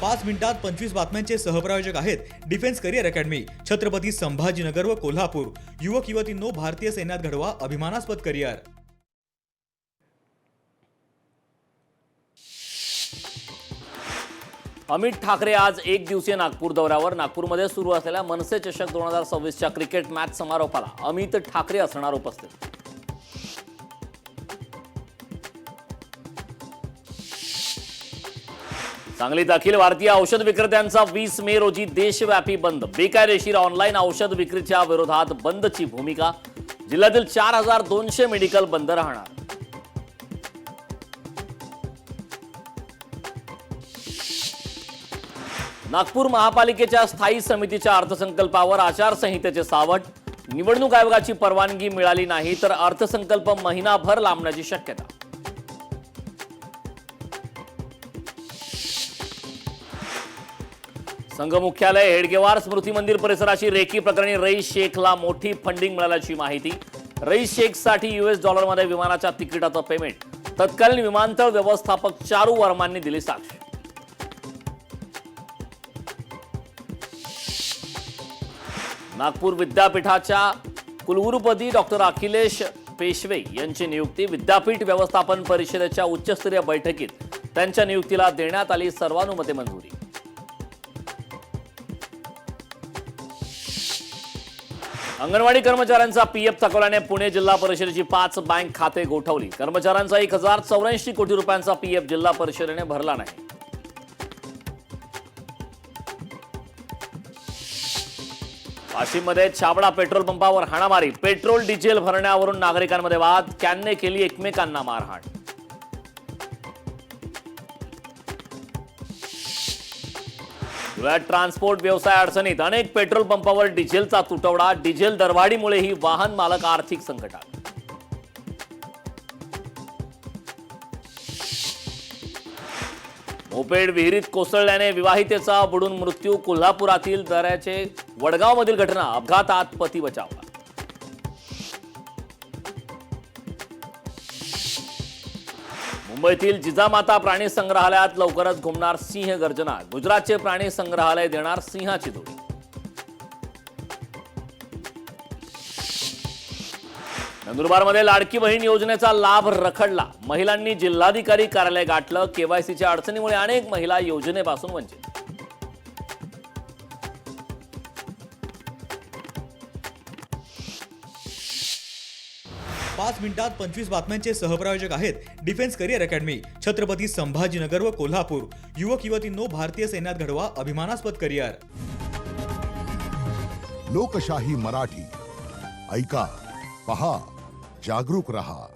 5 मिनिटात 25 बातम्यांचे सहप्रायोजक आहेत defence career academy, Chhatrapati Sambhajinagar व कोल्हापूर। युवक युवतींनो, भारतीय सैन्यात घडवा अभिमानास्पद करिअर। अमित ठाकरे आज एक दिवसीय नागपूर दौऱ्यावर। नागपूरमध्ये सुरू असलेल्या मनसे चषक 2026च्या क्रिकेट मॅच समारोपाला अमित ठाकरे असणार उपस्थित। सांगलीत अखिल भारतीय औषध विक्रेत्यांचा 20 मे रोजी देशव्यापी बंद। बेकायदेशीर ऑनलाईन औषध विक्रीच्या विरोधात बंदची भूमिका। जिल्ह्यातील 4200 मेडिकल बंद राहणार। नागपूर महापालिकेच्या स्थायी समितीच्या अर्थसंकल्पावर आचारसंहितेचे सावट। निवडणूक आयोगाची परवानगी मिळाली नाही तर अर्थसंकल्प महिनाभर लांबण्याची शक्यता। संघ मुख्यालय हेडगेवार स्मृती मंदिर परिसराची रेकी प्रकरणी रईस शेखला मोठी फंडिंग मिळाल्याची माहिती। रईस शेखसाठी $US मध्ये विमानाच्या तिकिटाचं पेमेंट तत्कालीन विमानतळ व्यवस्थापक चारू वर्मांनी दिली साक्ष। नागपूर विद्यापीठाच्या कुलगुरुपदी डॉक्टर अखिलेश पेशवे यांची नियुक्ती। विद्यापीठ व्यवस्थापन परिषदेच्या उच्चस्तरीय बैठकीत त्यांच्या नियुक्तीला देण्यात आली सर्वानुमते मंजुरी। अंगणवाडी कर्मचाऱ्यांचा पीएफ थकवल्याने पुणे जिल्हा परिषदेची 5 बँक खाते गोठवली। कर्मचाऱ्यांचा 1084 कोटी रुपयांचा पीएफ जिल्हा परिषदेने भरला नाही। वाशिममध्ये छाबडा पेट्रोल पंपावर हाणामारी। पेट्रोल डिझेल भरण्यावरून नागरिकांमध्ये वाद। कॅनने केली एकमेकांना मारहाण। धुळ्यात ट्रान्सपोर्ट व्यवसाय अडचणीत। अनेक पेट्रोल पंपावर डिझेलचा तुटवडा। डिझेल दरवाढीमुळेही वाहन मालक आर्थिक संकटात। मोपेड विहिरीत कोसळल्याने विवाहितेचा बुडून मृत्यू। कोल्हापुरातील दऱ्याचे वडगावमधील घटना। अपघातात पती बचावला। मुंबईतील जिजामाता प्राणी संग्रहालयात लवकरच घुमणार सिंह गर्जना। गुजरातचे प्राणी संग्रहालय देणार सिंहाची जोडी। नंदुरबारमध्ये लाडकी बहीण योजनेचा लाभ रखडला। महिलांनी जिल्हाधिकारी कार्यालय गाठलं। केवायसीच्या अडचणीमुळे अनेक महिला योजनेपासून वंचित। 5 मिनिटात 25 बातम्यांचे सहप्रायोजक आहेत defence career academy, Chhatrapati Sambhajinagar व कोल्हापूर। युवक युवतींनो, भारतीय सैन्यात घडवा अभिमानास्पद करिअर। लोकशाही मराठी ऐका, पहा, जागरूक रहा।